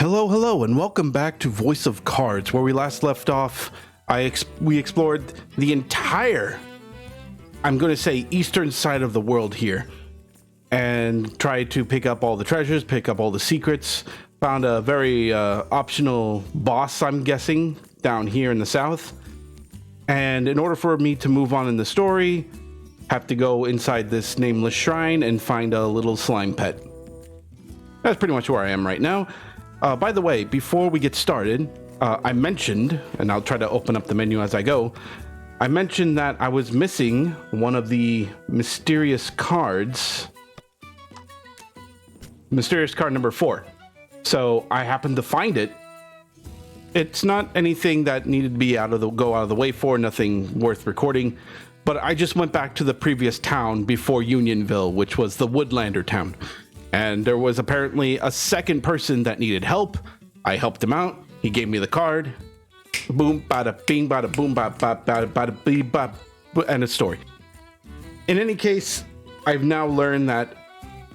Hello, hello, and welcome back to Voice of Cards. Where we last left off, we explored the entire, I'm going to say, eastern side of the world here, and tried to pick up all the treasures, pick up all the secrets. Found a very optional boss, I'm guessing, down here in the south. And in order for me to move on in the story, have to go inside this nameless shrine and find a little slime pet. That's pretty much where I am right now. By the way, before we get started, I mentioned, and I'll try to open up the menu as I go, I mentioned that I was missing one of the mysterious cards. Mysterious card number 4. So I happened to find it. It's not anything that needed to be go out of the way for, nothing worth recording. But I just went back to the previous town before Unionville, which was the Woodlander town. And there was apparently a second person that needed help. I helped him out. He gave me the card. Boom, bada, bing, bada, boom, bada, bada, bada, bing, bada, and a story. In any case, I've now learned that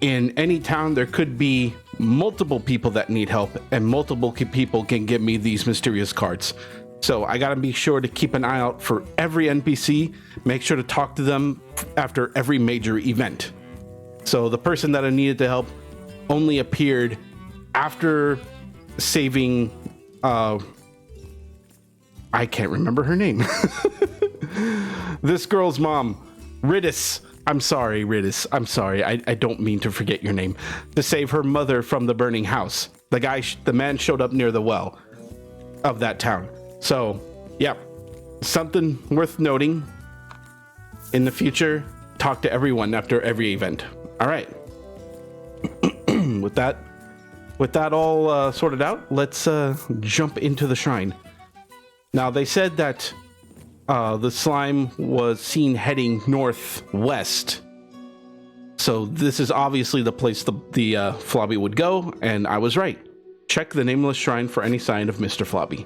in any town there could be multiple people that need help, and multiple people can give me these mysterious cards. So I gotta be sure to keep an eye out for every NPC. Make sure to talk to them after every major event. So the person that I needed to help only appeared after saving, I can't remember her name. This girl's mom, Riddis. I'm sorry, Riddis. I'm sorry. I don't mean to forget your name. To save her mother from the burning house. The man showed up near the well of that town. So, yeah, something worth noting. In the future, talk to everyone after every event. All right. With that all sorted out, let's jump into the shrine. Now, they said that the slime was seen heading northwest. So this is obviously the place the Flobby would go, and I was right. Check the nameless shrine for any sign of Mr. Flobby.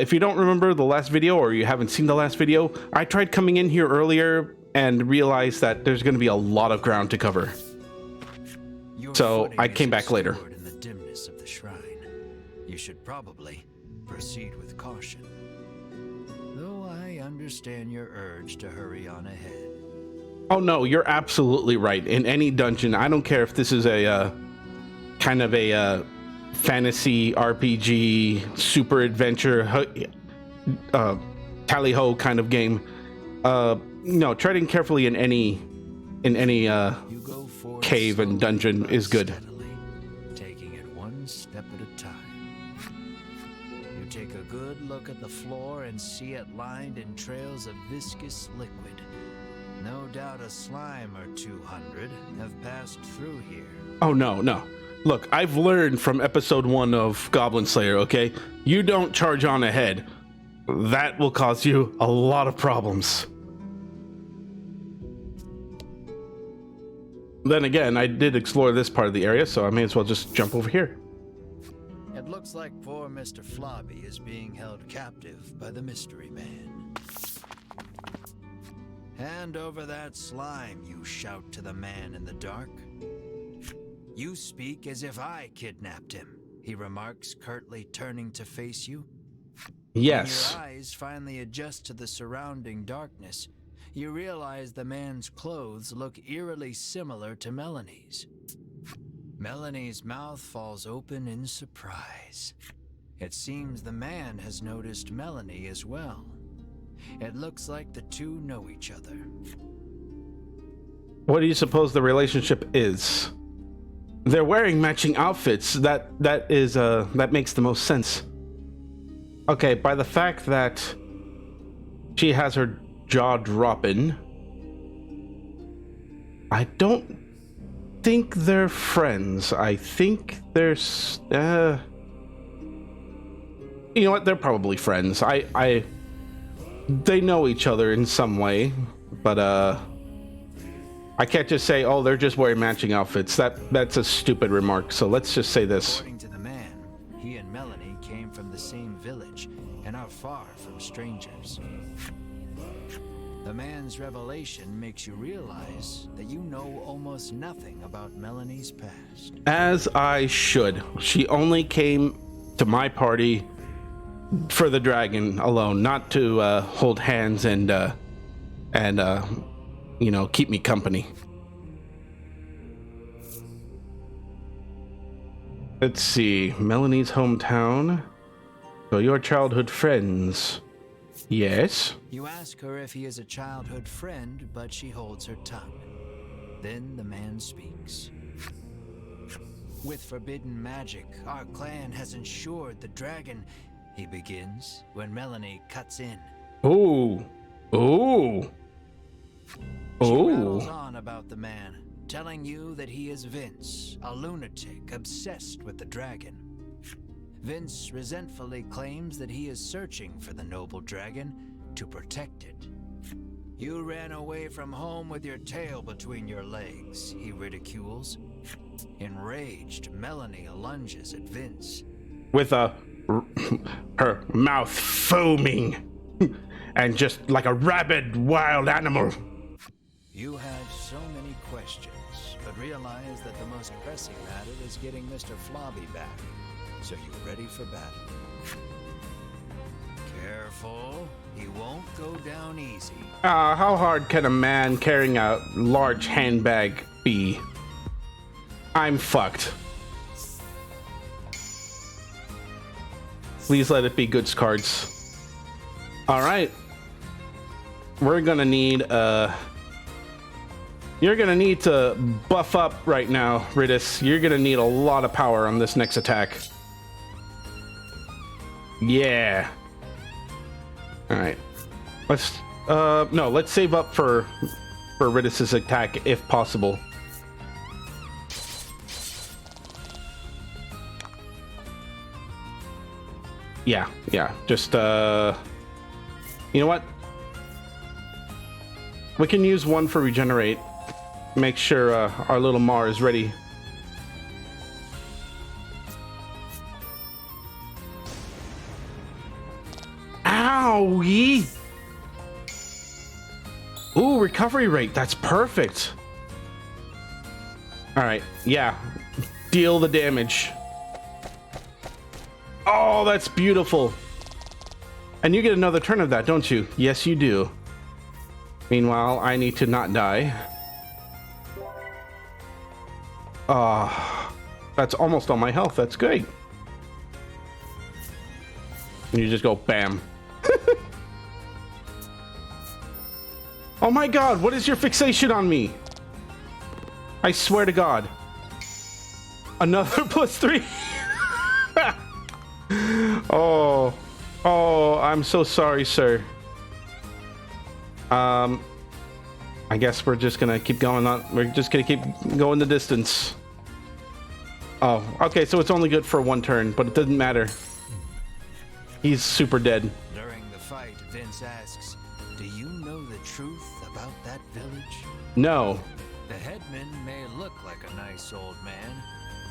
If you don't remember the last video, or you haven't seen the last video, I tried coming in here earlier and realized that there's going to be a lot of ground to cover. So I came back later. In the dimness of the shrine, you should probably proceed with caution. Though I understand your urge to hurry on ahead. Oh no, you're absolutely right. In any dungeon, I don't care if this is a kind of a fantasy RPG super adventure tally-ho kind of game. No, treading carefully in any cave and dungeon is good. Steadily, taking it one step at a time. You take a good look at the floor and see it lined in trails of viscous liquid. No doubt a slime or 200 have passed through here. Oh no. Look, I've learned from episode 1 of Goblin Slayer, okay? You don't charge on ahead. That will cause you a lot of problems. Then again, I did explore this part of the area, so I may as well just jump over here. It looks like poor Mr. Flobby is being held captive by the mystery man. Hand over that slime, you shout to the man in the dark. You speak as if I kidnapped him, he remarks, curtly turning to face you. Yes. When your eyes finally adjust to the surrounding darkness, you realize the man's clothes look eerily similar to Melanie's. Melanie's mouth falls open in surprise. It seems the man has noticed Melanie as well. It looks like the two know each other. What do you suppose the relationship is? They're wearing matching outfits. That makes the most sense. Okay, by the fact that she has her jaw dropping, I don't think they're friends. I think they're you know what, they're probably friends. They know each other in some way, but I can't just say, oh, they're just wearing matching outfits. That's a stupid remark. So let's just say this. According to the man, he and Melanie came from the same village and are far from strangers. The man's revelation makes you realize that you know almost nothing about Melanie's past. As I should. She only came to my party for the dragon alone, not to hold hands and you know, keep me company. Let's see, Melanie's hometown. So your childhood friends. Yes. You ask her if he is a childhood friend, but she holds her tongue. Then the man speaks. With forbidden magic, our clan has ensured the dragon, he begins, when Melanie cuts in. Ooh. Ooh. She Ooh. rattles on about the man, telling you that he is Vince, a lunatic obsessed with the dragon. Vince resentfully claims that he is searching for the noble dragon to protect it. You ran away from home with your tail between your legs, he ridicules. Enraged, Melanie lunges at Vince. With her mouth foaming and just like a rabid wild animal. You have so many questions, but realize that the most pressing matter is getting Mr. Flobby back. So you ready for battle? Careful, he won't go down easy. How hard can a man carrying a large handbag be? I'm fucked. Please let it be goods cards. Alright. We're gonna need, you're gonna need to buff up right now, Ridis. You're gonna need a lot of power on this next attack. Yeah. Alright. Let's, no, let's save up for Ridis's attack if possible. Yeah, just, you know what? We can use one for regenerate. Make sure, our little Mar is ready. Owie! Ooh, recovery rate, that's perfect. Alright, yeah. Deal the damage. Oh, that's beautiful. And you get another turn of that, don't you? Yes, you do. Meanwhile, I need to not die. That's almost all my health. That's good. And you just go bam. Oh my god, what is your fixation on me? I swear to god. Another +3. Oh, I'm so sorry, sir. I guess we're just gonna keep going on. We're just gonna keep going the distance. Oh, okay, so it's only good for one turn, but it doesn't matter. He's super dead. During the fight, Vince asks, "Do you know the truth about that village?" No. The headman may look like a nice old man,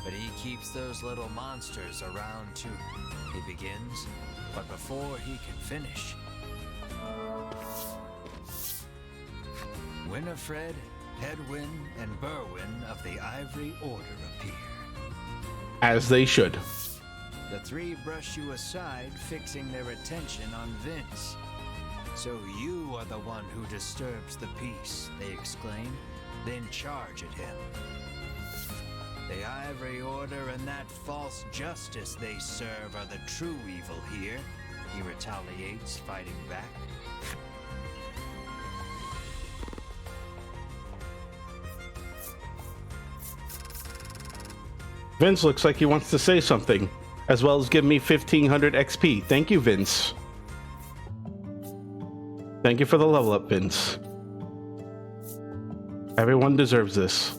but he keeps those little monsters around too. He begins, but before he can finish, Winifred, Hedwin, and Berwin of the Ivory Order appear. As they should. The three brush you aside, fixing their attention on Vince. "So you are the one who disturbs the peace," they exclaim, then charge at him. The Ivory Order and that false justice they serve are the true evil here, he retaliates, fighting back. Vince looks like he wants to say something, as well as give me 1500 XP. Thank you, Vince. Thank you for the level up, Vince. Everyone deserves this.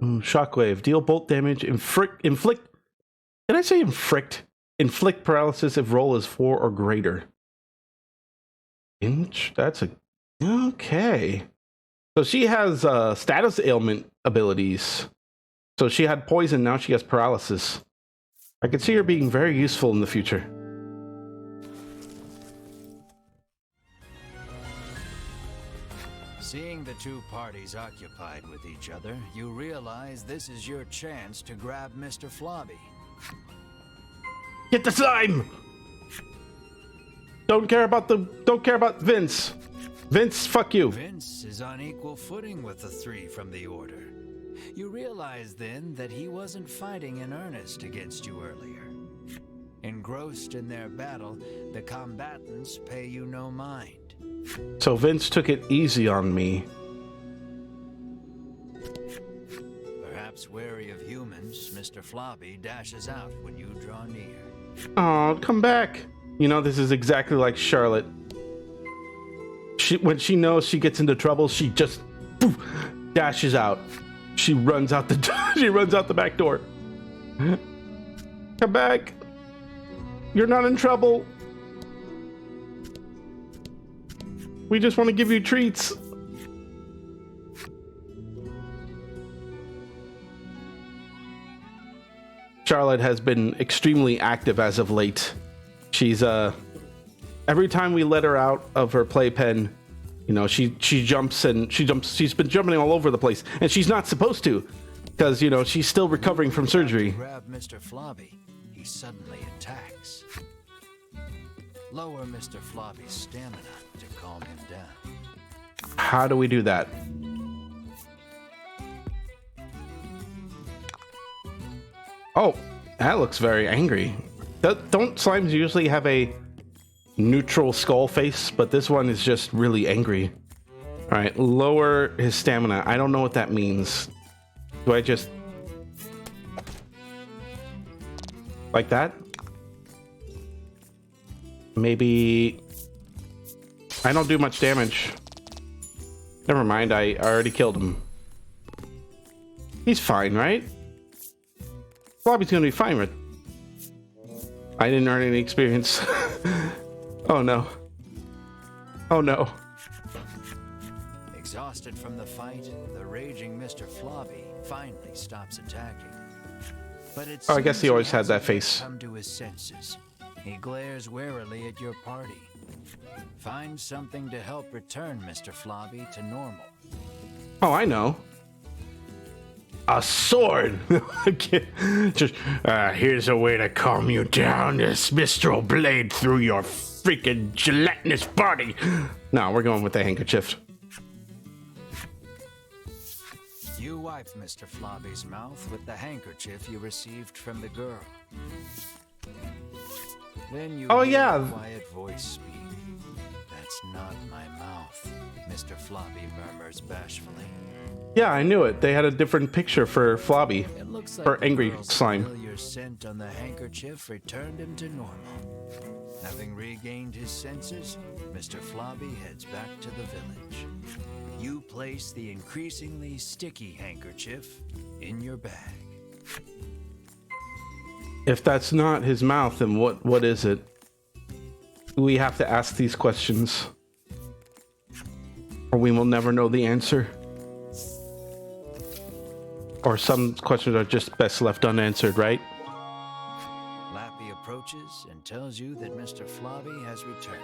Shockwave. Deal bolt damage. Inflict. Did I say inflict? Inflict paralysis if roll is 4 or greater. That's a... Okay. So she has status ailment abilities. So she had poison, now she has paralysis. I could see her being very useful in the future. Seeing the two parties occupied with each other, you realize this is your chance to grab Mr. Flobby. Get the slime! Don't care about Vince. Vince, fuck you. Vince is on equal footing with the three from the Order. You realize then that he wasn't fighting in earnest against you earlier. Engrossed in their battle, the combatants pay you no mind. So Vince took it easy on me. Perhaps wary of humans, Mr. Flobby dashes out when you draw near. Oh, come back. You know, this is exactly like Charlotte. When she knows she gets into trouble, she just poof, dashes out. She runs out the back door. Come back. You're not in trouble. We just want to give you treats. Charlotte has been extremely active as of late. She's every time we let her out of her playpen, you know, she jumps. She's been jumping all over the place, and she's not supposed to, because you know she's still recovering from surgery. Grab Mr. Flobby. He suddenly attacks. Lower Mr. Flobby's stamina to calm him down. How do we do that? Oh, that looks very angry. Don't slimes usually have a neutral skull face, but this one is just really angry. All right, lower his stamina. I don't know what that means. Do I just like that? Maybe I don't do much damage. Never mind, I already killed him. He's fine, right? Flobby's gonna be fine with. I didn't earn any experience. Oh no. Oh no. Exhausted from the fight, the raging Mr. Flobby finally stops attacking. But Oh, I guess he always had that face. Come to his senses. He glares warily at your party. Find something to help return Mr. Flobby to normal. Oh, I know. A sword. Just here's a way to calm you down. This mistral blade through your freaking gelatinous body. No, we're going with the handkerchief. You wipe Mr. Flobby's mouth with the handkerchief you received from the girl. Then you hear a quiet voice speak. That's not my mouth, Mr. Flobby murmurs bashfully. Yeah, I knew it. They had a different picture for Flobby. It looks like for angry slime. Your scent on the handkerchief returned him to normal. Having regained his senses, Mr. Flobby heads back to the village. You place the increasingly sticky handkerchief in your bag. If that's not his mouth, then what is it? We have to ask these questions, or we will never know the answer. Or some questions are just best left unanswered, right? Lappy approaches and tells you that Mr. Flobby has returned.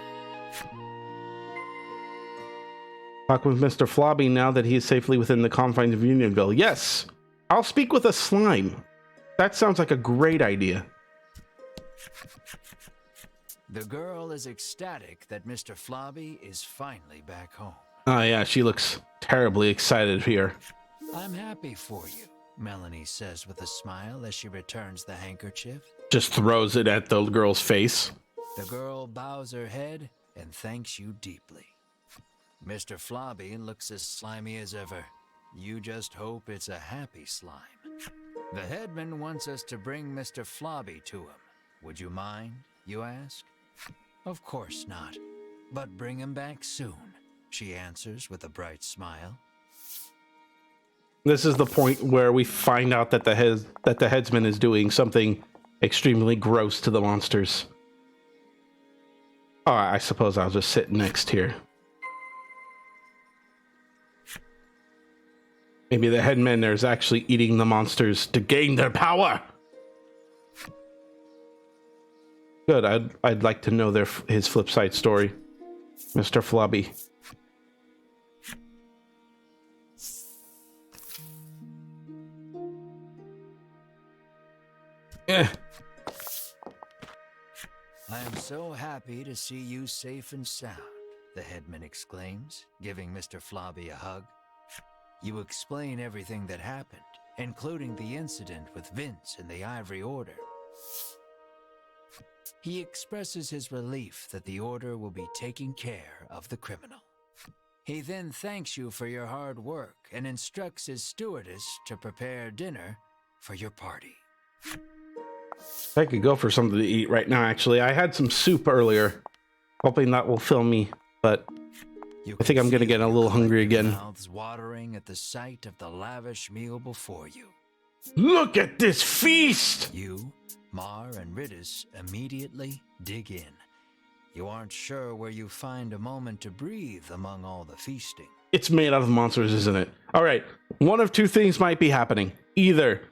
Talk with Mr. Flobby now that he is safely within the confines of Unionville. Yes, I'll speak with a slime. That sounds like a great idea. The girl is ecstatic that Mr. Flobby is finally back home. Oh yeah, she looks terribly excited here. I'm happy for you, Melanie says with a smile as she returns the handkerchief. Just throws it at the girl's face. The girl bows her head and thanks you deeply. Mr. Flobby looks as slimy as ever. You just hope it's a happy slime. The headman wants us to bring Mr. Flobby to him. Would you mind, you ask? Of course not. But bring him back soon, she answers with a bright smile. This is the point where we find out that the headsman is doing something extremely gross to the monsters. Oh, I suppose I'll just sit next here. Maybe the headman there is actually eating the monsters to gain their power. Good. I'd like to know his flip side story, Mr. Flobby. Eh. I am so happy to see you safe and sound, the headman exclaims, giving Mr. Flobby a hug. You explain everything that happened, including the incident with Vince and the Ivory Order. He expresses his relief that the Order will be taking care of the criminal. He then thanks you for your hard work and instructs his stewardess to prepare dinner for your party. I could go for something to eat right now, actually. I had some soup earlier, hoping that will fill me, but I think I'm going to get a little hungry again. Mouths watering at the sight of the lavish meal before you. Look at this feast! You, Mar, and Ridis immediately dig in. You aren't sure where you find a moment to breathe among all the feasting. It's made out of monsters, isn't it? All right, one of two things might be happening. Either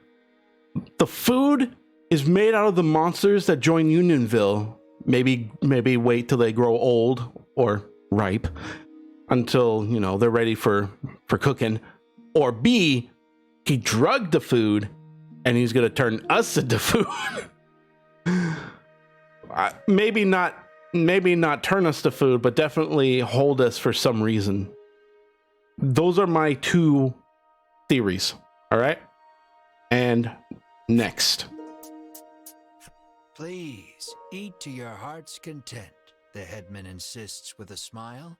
the food is made out of the monsters that join Unionville. Maybe wait till they grow old or ripe until, you know, they're ready for cooking. Or B, he drugged the food and he's gonna turn us into food. Maybe not turn us to food, but definitely hold us for some reason. Those are my two theories. All right. And next. Please, eat to your heart's content, the headman insists with a smile.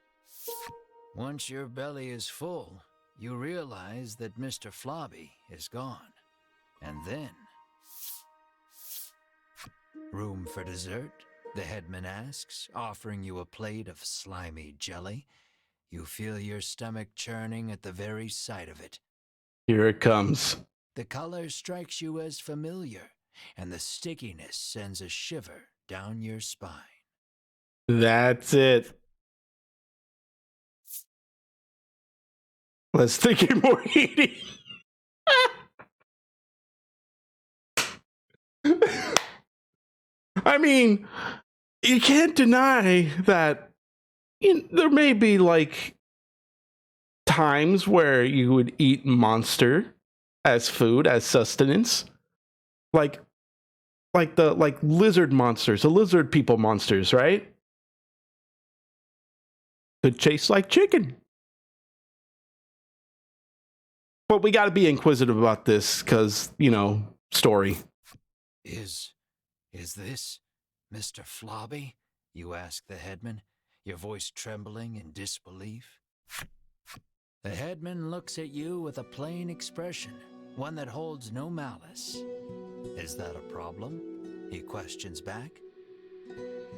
Once your belly is full, you realize that Mr. Flobby is gone. And then... Room for dessert? The headman asks, offering you a plate of slimy jelly. You feel your stomach churning at the very sight of it. Here it comes. The color strikes you as familiar, and the stickiness sends a shiver down your spine. That's it. Let's think more eating. I mean, you can't deny that there may be like times where you would eat monster as food, as sustenance, like lizard monsters, the lizard people monsters, right? Could taste like chicken. But we got to be inquisitive about this because, you know, story. Is this Mr. Flobby? You ask the headman, your voice trembling in disbelief. The headman looks at you with a plain expression, one that holds no malice. Is that a problem? He questions back.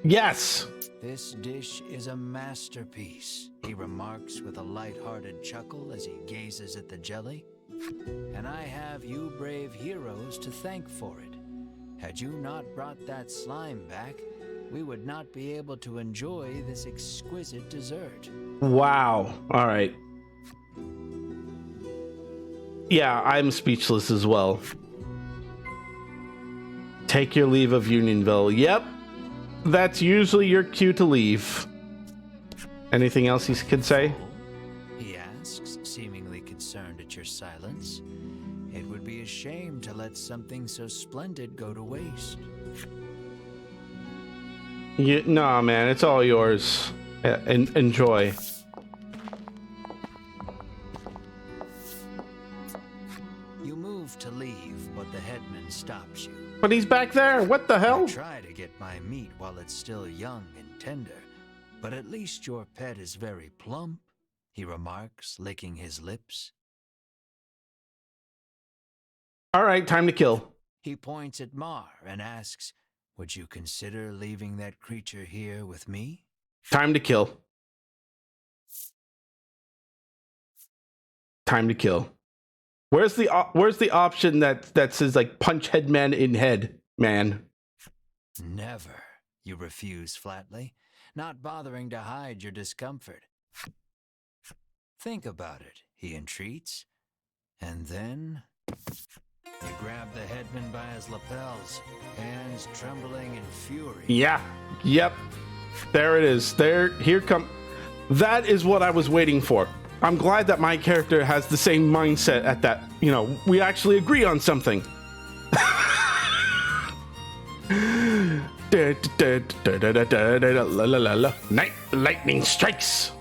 Yes. This dish is a masterpiece, he remarks with a light-hearted chuckle as he gazes at the jelly. And I have you brave heroes to thank for it. Had you not brought that slime back, we would not be able to enjoy this exquisite dessert. Wow. All right. Yeah, I'm speechless as well. Take your leave of Unionville. Yep. That's usually your cue to leave. Anything else he could say? He asks, seemingly concerned at your silence. It would be a shame to let something so splendid go to waste. Nah, man, it's all yours. Enjoy. You move to leave, but the headman stops you. But he's back there. What the hell? I try to get my meat while it's still young and tender, but at least your pet is very plump, he remarks, licking his lips. All right, time to kill. He points at Mar and asks, would you consider leaving that creature here with me? Time to kill. Time to kill. Where's the option that says like punch headman in head, man? Never, you refuse flatly, not bothering to hide your discomfort. Think about it, he entreats. And then you grab the headman by his lapels, hands trembling in fury. Yeah. Yep. There it is. Here come. That is what I was waiting for. I'm glad that my character has the same mindset at that. You know, we actually agree on something. Night lightning strikes.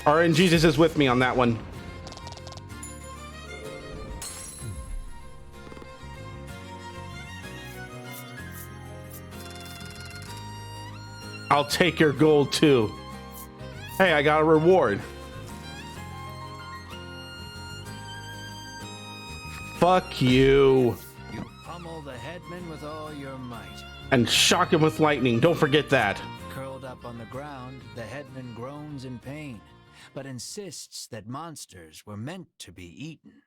RN Jesus is with me on that one. I'll take your gold too. Hey, I got a reward. Fuck you. You pummel the headman with all your might. And shock him with lightning. Don't forget that. Curled up on the ground, the headman groans in pain, but insists that monsters were meant to be eaten.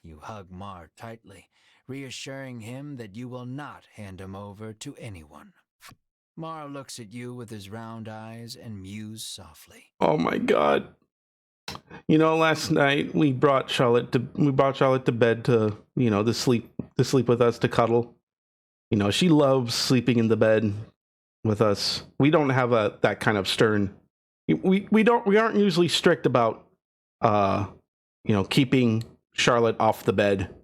You hug Mar tightly, reassuring him that you will not hand him over to anyone. Mar looks at you with his round eyes and mews softly. Oh my god. You know, last night we brought Charlotte to bed to, you know, to sleep with us, to cuddle. You know, she loves sleeping in the bed with us. We don't have that kind of stern. We aren't usually strict about you know, keeping Charlotte off the bed.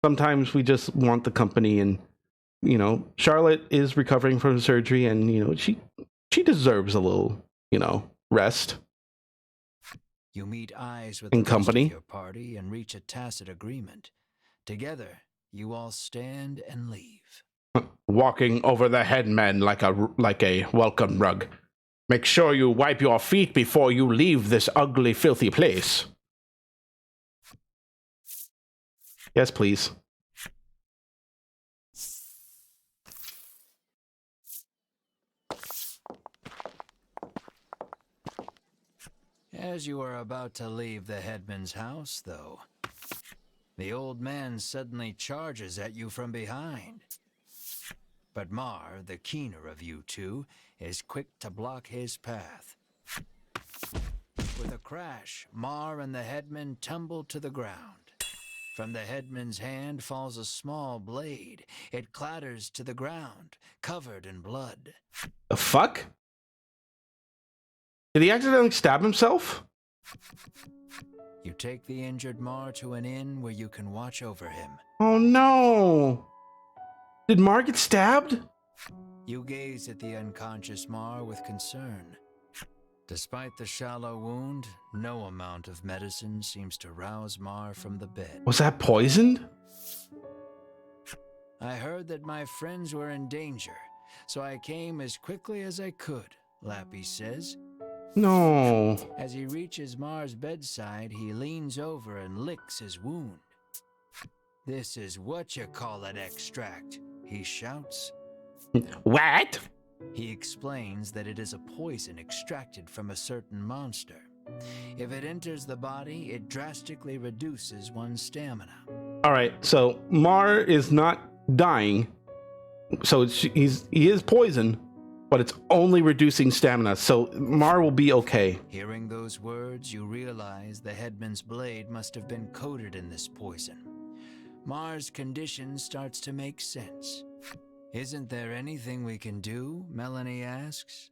Sometimes we just want the company, and you know, Charlotte is recovering from surgery, and you know, she deserves a little, you know, rest. You meet eyes with In the rest company. of your party and reach a tacit agreement. Together, you all stand and leave. Walking over the headman like a welcome rug. Make sure you wipe your feet before you leave this ugly, filthy place. Yes, please. As you are about to leave the headman's house, though, the old man suddenly charges at you from behind. But Mar, the keener of you two, is quick to block his path. With a crash, Mar and the headman tumble to the ground. From the headman's hand falls a small blade. It clatters to the ground, covered in blood. The fuck? Did he accidentally stab himself? You take the injured Mar to an inn where you can watch over him. Oh no! Did Mar get stabbed? You gaze at the unconscious Mar with concern. Despite the shallow wound, no amount of medicine seems to rouse Mar from the bed. Was that poisoned? I heard that my friends were in danger, so I came as quickly as I could, Lappy says. No. As he reaches Mar's bedside, he leans over and licks his wound. This is what-you-call-it extract, he shouts. What? He explains that it is a poison extracted from a certain monster. If it enters the body, it drastically reduces one's stamina. All right, so Mar is not dying, so he is poisoned, but it's only reducing stamina, so Mar will be okay. Hearing those words, you realize the headman's blade must have been coated in this poison. Mar's condition starts to make sense. Isn't there anything we can do? Melanie asks.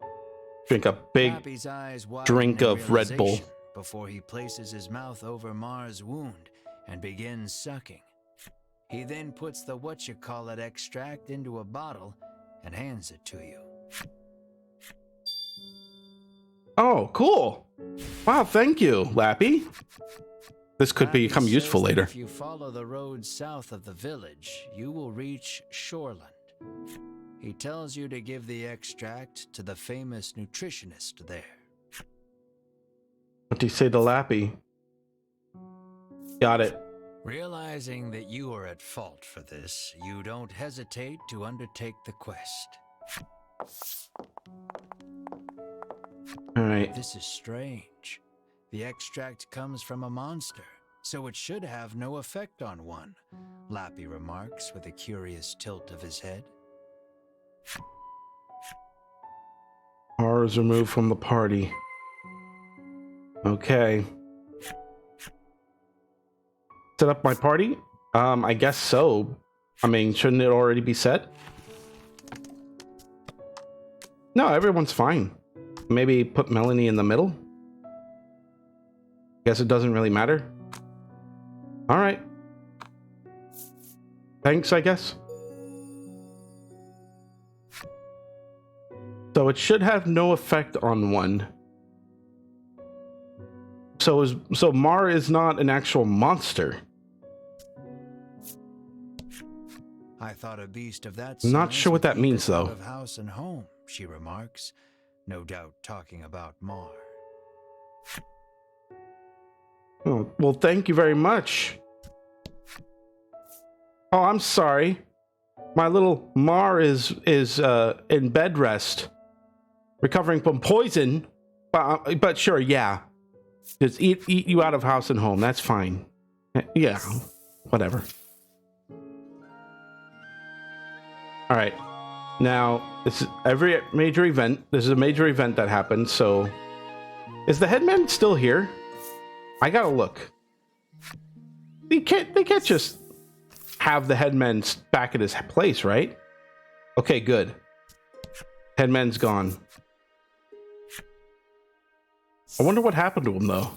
Drink a big Lappy's eyes widen drink in of Red Bull. realization before he places his mouth over Mar's wound and begins sucking. He then puts the what-you-call-it extract into a bottle and hands it to you. Oh, cool. Wow, thank you, Lappy. This could Lappy become says useful that later. If you follow the road south of the village, you will reach Shoreland. He tells you to give the extract to the famous nutritionist there. What do you say to Lappy? Got it. Realizing that you are at fault for this, you don't hesitate to undertake the quest. All right. This is strange. The extract comes from a monster, so it should have no effect on one, Lappy remarks with a curious tilt of his head. R is removed from the party. Okay. Set up my party? I guess so. I mean, shouldn't it already be set? No, everyone's fine. Maybe put Melanie in the middle? Guess it doesn't really matter. All right. Thanks, I guess. So it should have no effect on one. So Mar is not an actual monster. I thought a beast of that I'm not size sure what would that keep means, it out though. of house and home, she remarks, no doubt talking about Mar. Oh, well, thank you very much. Oh, I'm sorry. My little Mar is in bed rest, recovering from poison. But sure, yeah. Just eat you out of house and home. That's fine. Yeah, whatever. All right. Now, this is every major event. This is a major event that happened. So, is the headman still here? I gotta look. They can't just have the headman back at his place, right? Okay, good. Headman's gone. I wonder what happened to him, though.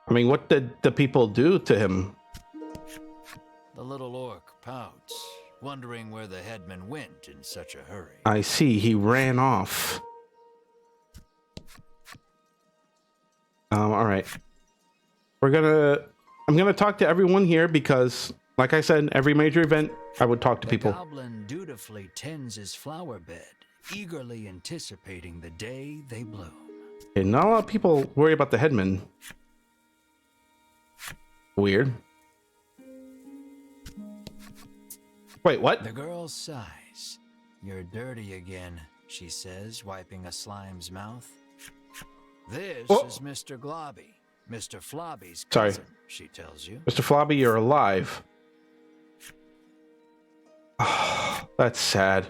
I mean, what did the people do to him? The little orc pouts, wondering where the headman went in such a hurry. I see, he ran off. All right. I'm gonna talk to everyone here because, like I said, every major event, I would talk to people. The goblin dutifully tends his flower bed, eagerly anticipating the day they bloom. Okay, not a lot of people worry about the headman. Weird. Wait, what? The girl sighs. You're dirty again, she says, wiping a slime's mouth. This is Mr. Globby, Mr. Flobby's cousin, she tells you. Mr. Flobby, you're alive. Oh, that's sad.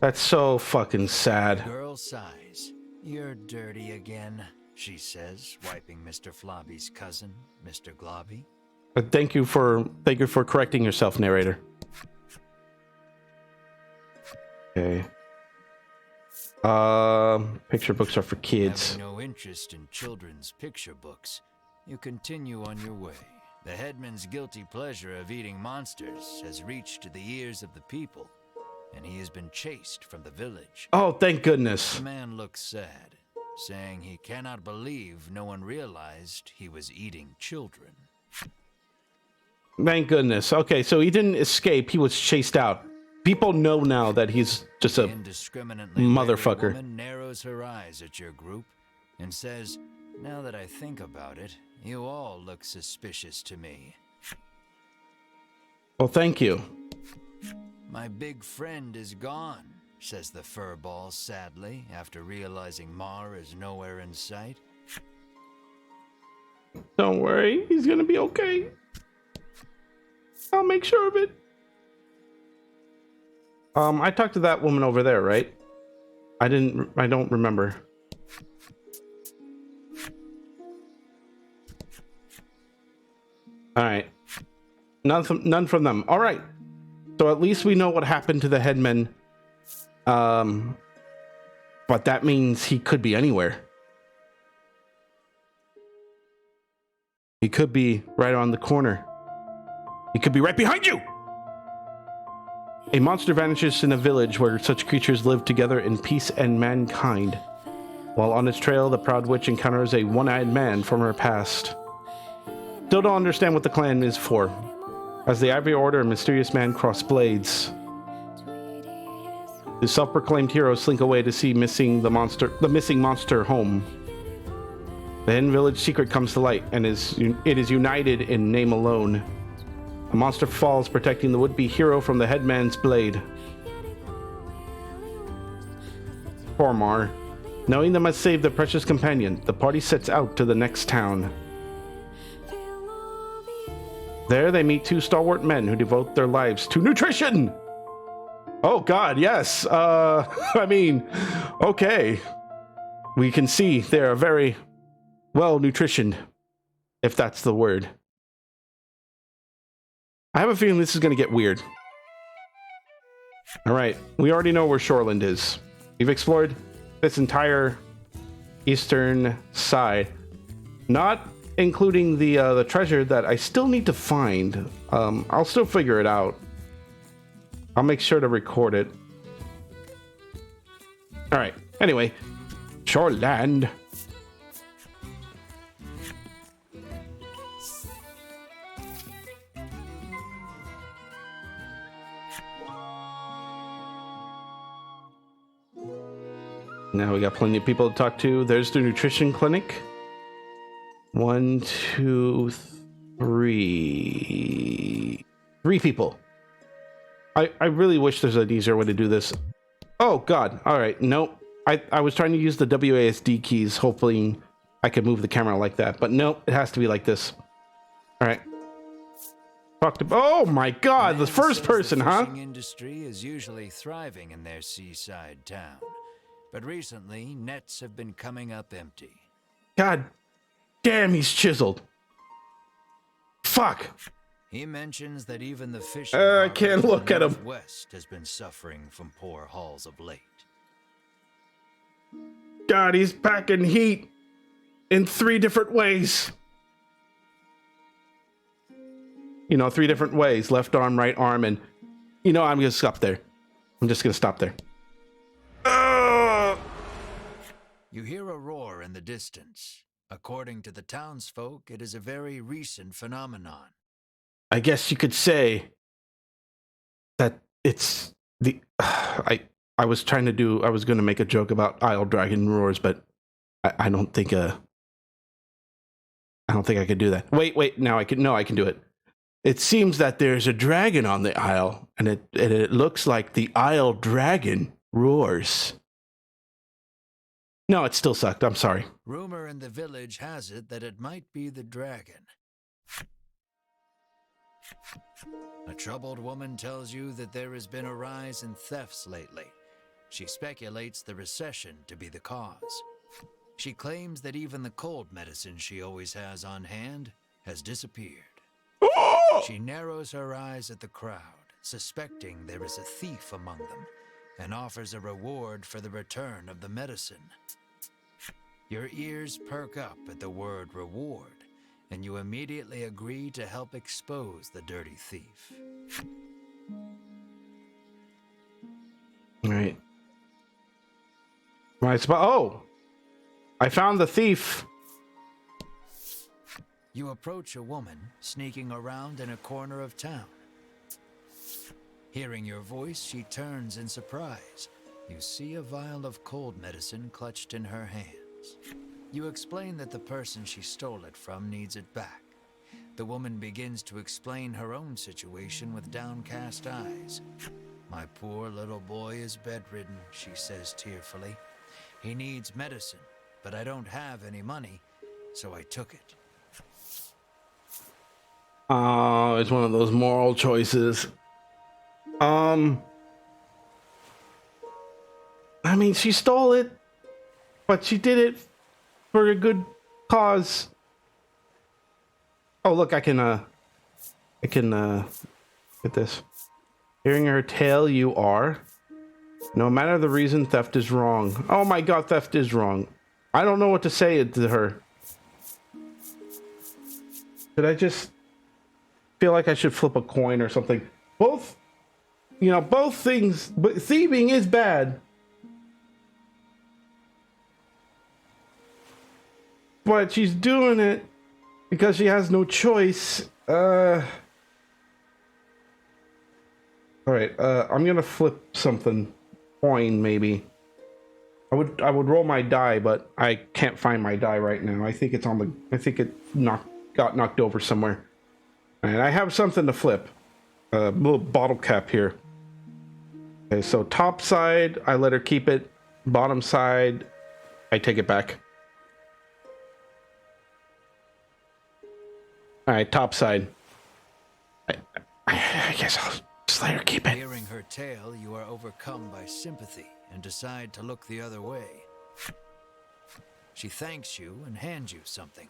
That's so fucking sad. The girl sighs. You're dirty again, she says, wiping Mr. Flobby's cousin, Mr. Globby. Thank you for correcting yourself, narrator. Okay. Picture books are for kids. Having no interest in children's picture books, you continue on your way. The headman's guilty pleasure of eating monsters has reached the ears of the people, and he has been chased from the village. Oh, thank goodness. The man looks sad, saying he cannot believe no one realized he was eating children. Thank goodness. Okay, so he didn't escape. He was chased out. People know now that he's just a motherfucker. The woman narrows her eyes at your group and says, "Now that I think about it, you all look suspicious to me." Well, thank you. My big friend is gone, says the furball sadly, after realizing Mar is nowhere in sight. Don't worry, he's gonna be okay. I'll make sure of it. I talked to that woman over there, right? I don't remember. All right. None from them. All right. So at least we know what happened to the headman. But that means he could be anywhere. He could be right around the corner. He could be right behind you. A monster vanishes in a village where such creatures live together in peace and mankind. While on its trail, the proud witch encounters a one-eyed man from her past. Still don't understand what the clan is for. As the Ivory Order, a mysterious man cross blades. The self-proclaimed heroes slink away to see the missing monster home. The hidden village secret comes to light, and it is united in name alone. A monster falls, protecting the would-be hero from the headman's blade. Poor Mar. Knowing they must save their precious companion, the party sets out to the next town. There they meet two stalwart men who devote their lives to nutrition! Oh god, yes! I mean, okay. We can see they are very well nutritioned, if that's the word. I have a feeling this is going to get weird. Alright, we already know where Shoreland is. We've explored this entire eastern side. Not including the treasure that I still need to find. I'll still figure it out. I'll make sure to record it. All right. Anyway, Shoreland. Now we got plenty of people to talk to. There's the nutrition clinic. 1, 2, 3. 3 people. I really wish there's an easier way to do this. Oh, God. All right. Nope. I was trying to use the WASD keys, hopefully I could move the camera like that. But nope, it has to be like this. All right. Talk to... Oh, my God. The first person, the huh? fishing industry is usually thriving in their seaside town. But recently, nets have been coming up empty. God damn, he's chiseled. Fuck. He mentions that even the fishing I can't look at him. West has been suffering from poor hauls of late. God, he's packing heat in 3 different ways. You know, 3 different ways. Left arm, right arm, and... You know, I'm going to stop there. I'm just going to stop there. You hear a roar in the distance. According to the townsfolk, it is a very recent phenomenon. I guess you could say that it's the... I was trying to do... I was going to make a joke about Isle Dragon roars, but I don't think... I don't think I could do that. Wait. Now I can... No, I can do it. It seems that there's a dragon on the isle, and it looks like the Isle Dragon roars. No, it still sucked. I'm sorry. Rumor in the village has it that it might be the dragon. A troubled woman tells you that there has been a rise in thefts lately. She speculates the recession to be the cause. She claims that even the cold medicine she always has on hand has disappeared. She narrows her eyes at the crowd, suspecting there is a thief among them, and offers a reward for the return of the medicine. Your ears perk up at the word reward, and you immediately agree to help expose the dirty thief. All right. My spot. Oh, I found the thief. You approach a woman sneaking around in a corner of town. Hearing your voice, she turns in surprise. You see a vial of cold medicine clutched in her hands. You explain that the person she stole it from needs it back. The woman begins to explain her own situation with downcast eyes. My poor little boy is bedridden, she says tearfully. He needs medicine, but I don't have any money, so I took it. Oh, it's one of those moral choices. I mean, she stole it, but she did it for a good cause. Oh, look, I can get this. Hearing her tale, you are. No matter the reason, theft is wrong. Oh my God, theft is wrong. I don't know what to say to her. Should I just feel like I should flip a coin or something? Both, you know, both things, but thieving is bad. But she's doing it because she has no choice. All right, I'm gonna flip something. Coin, maybe. I would roll my die, but I can't find my die right now. I think it's on the... I think it got knocked over somewhere. And I have something to flip. A little bottle cap here. Okay, so top side, I let her keep it. Bottom side, I take it back. All right, top side. I guess I'll just let her keep it. Hearing her tale, you are overcome by sympathy and decide to look the other way. She thanks you and hands you something,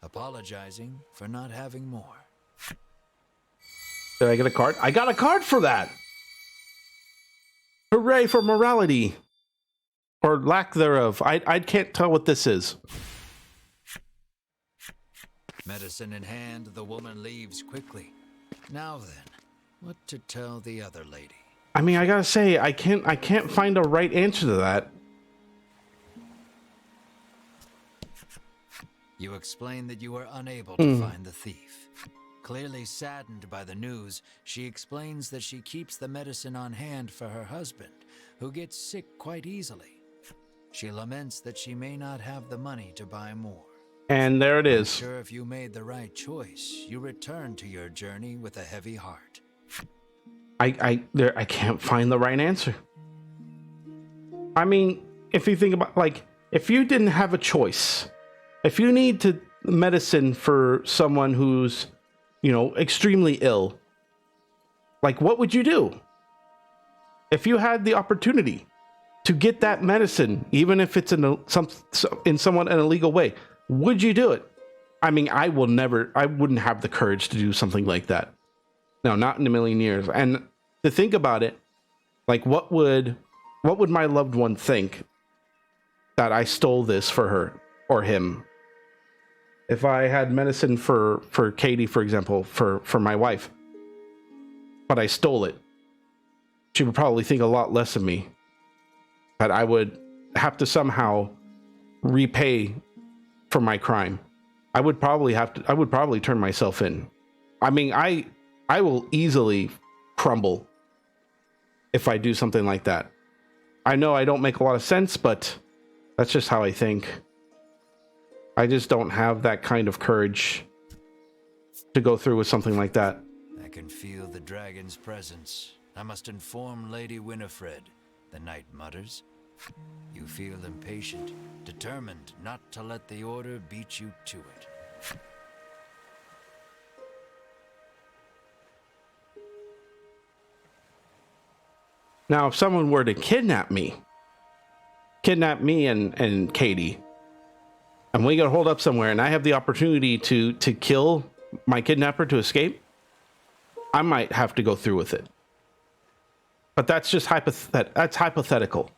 apologizing for not having more. Did I get a card? I got a card for that! Hooray for morality! Or lack thereof. I can't tell what this is. Medicine in hand, the woman leaves quickly. Now then, what to tell the other lady? I mean, I gotta say, I can't find a right answer to that. You explain that you were unable to find the thief. Clearly saddened by the news, she explains that she keeps the medicine on hand for her husband, who gets sick quite easily. She laments that she may not have the money to buy more. And there it is. Sure, if you made the right choice, you return to your journey with a heavy heart. I can't find the right answer. I mean, if you think about, like, if you didn't have a choice, if you need to medicine for someone who's, you know, extremely ill, like, what would you do? If you had the opportunity to get that medicine, even if it's in somewhat an illegal way, would you do it? I mean, I wouldn't have the courage to do something like that. No, not in a million years. And to think about it, like, what would my loved one think that I stole this for her or him? If I had medicine for Katie, for example, for my wife, but I stole it, she would probably think a lot less of me. That I would have to somehow repay for my crime. I would probably turn myself in. I mean, I will easily crumble if I do something like that. I know I don't make a lot of sense, but that's just how I think. I just don't have that kind of courage to go through with something like that. I can feel the dragon's presence. I must inform Lady Winifred, the knight mutters. You feel impatient, determined not to let the order beat you to it. Now, if someone were to kidnap me and Katie, and we got holed up somewhere, and I have the opportunity to kill my kidnapper to escape, I might have to go through with it. But that's just hypothetical.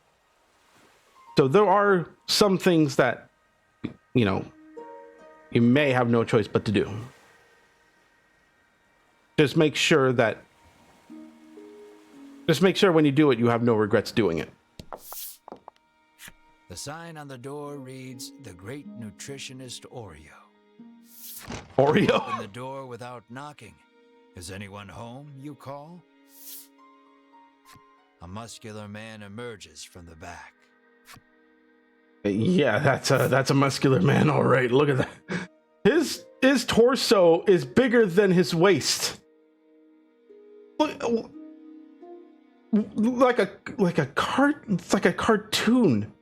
So there are some things that, you know, you may have no choice but to do. Just make sure when you do it, you have no regrets doing it. The sign on the door reads, "The Great Nutritionist Oreo." Oreo? Open the door without knocking. Is anyone home, you call? A muscular man emerges from the back. Yeah, that's a muscular man, all right. Look at that. His torso is bigger than his waist. Look, it's like a cartoon.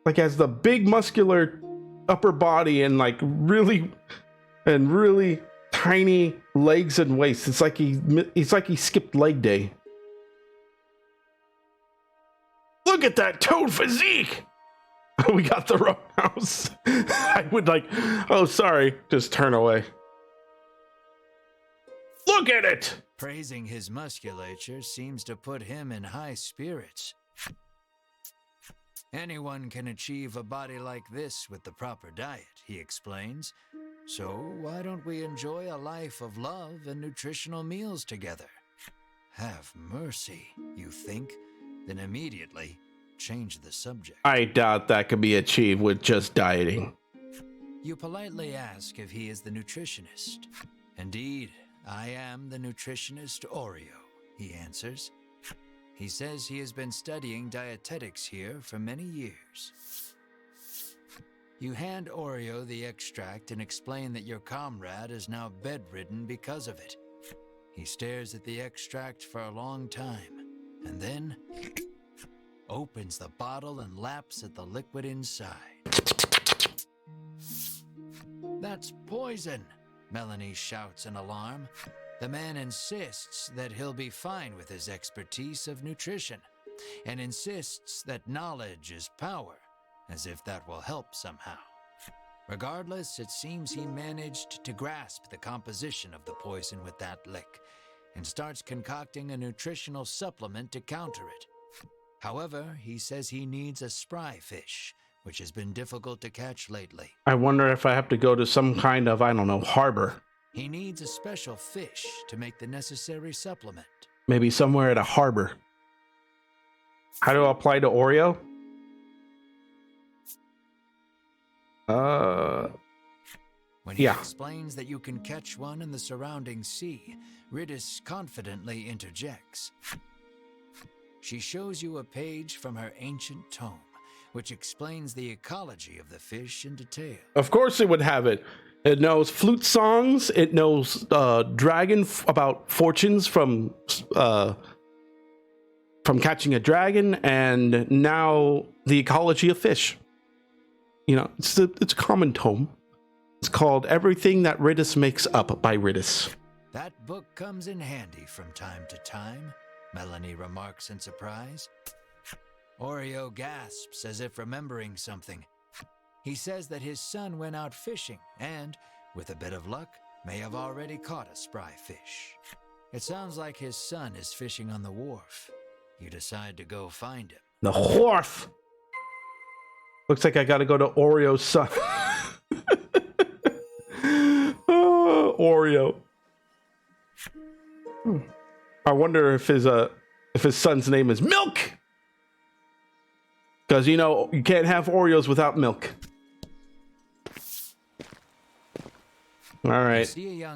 Like, has the big muscular upper body and like really tiny legs and waist. It's like he skipped leg day. Look at that toned physique. We got the wrong house. I would like, oh, sorry, just turn away. Look at it. Praising his musculature seems to put him in high spirits. Anyone can achieve a body like this with the proper diet, he explains. So why don't we enjoy a life of love and nutritional meals together? Have mercy, you think? Then immediately change the subject. I doubt that could be achieved with just dieting. You politely ask if he is the nutritionist. Indeed, I am the nutritionist Oreo, he answers. He says he has been studying dietetics here for many years. You hand Oreo the extract and explain that your comrade is now bedridden because of it. He stares at the extract for a long time, and then opens the bottle and laps at the liquid inside. That's poison, Melanie shouts in alarm. The man insists that he'll be fine with his expertise of nutrition, and insists that knowledge is power, as if that will help somehow. Regardless, it seems he managed to grasp the composition of the poison with that lick, and starts concocting a nutritional supplement to counter it. However, he says he needs a spry fish, which has been difficult to catch lately. I wonder if I have to go to some kind of, I don't know, harbor. He needs a special fish to make the necessary supplement. Maybe somewhere at a harbor. How do I apply to Oreo? When he Yeah. explains that you can catch one in the surrounding sea, Riddis confidently interjects. She shows you a page from her ancient tome, which explains the ecology of the fish in detail. Of course it would have it. It knows flute songs. It knows about fortunes from catching a dragon, and now the ecology of fish. You know, it's a common tome. It's called Everything That Riddis Makes Up by Riddis. That book comes in handy from time to time, Melanie remarks in surprise. Oreo gasps as if remembering something. He says that his son went out fishing and, with a bit of luck, may have already caught a spry fish. It sounds like his son is fishing on the wharf. You decide to go find him. The wharf! Looks like I gotta go to Oreo's son. Oh, Oreo. I wonder if his son's name is Milk! Because, you know, you can't have Oreos without milk. All right.